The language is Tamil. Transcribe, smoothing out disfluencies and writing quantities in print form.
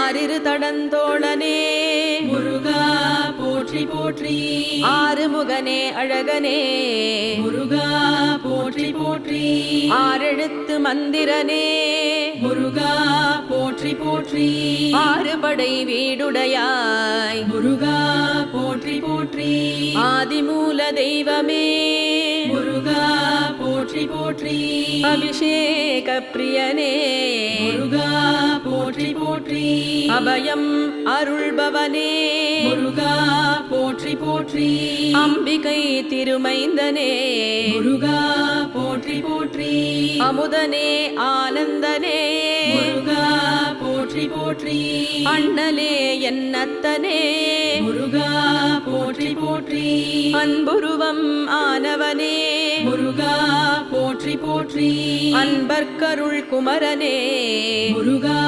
ஆறிரு தடந்தோழனே முருகா போற்றி போற்றி. ஆறுமுகனே அழகனே முருகா போற்றி போற்றி. ஆறெழுத்து மந்திரனே முருகா போற்றி போற்றி. ஆறுபடை வீடுடையாய் முருகா போற்றி போற்றி. ஆதிமூல தெய்வமே முருகா போற்றி போற்றி. அபிஷேக பிரியனே முருகா போற்றி போற்றி. அபயம் அருள்பவனே முருகா போற்றி போற்றி. அம்பிகை திருமைந்தனே முருகா போற்றி போற்றி. அமுதனே ஆனந்தனே முருகா போற்றி போற்றி. அண்ணலே என்னத்தனே முருகா போற்றி போற்றி. அன்புருவம் ஆனவனே முருகா போற்றி போற்றி. அன்பர்க்கருள் குமரனே முருகா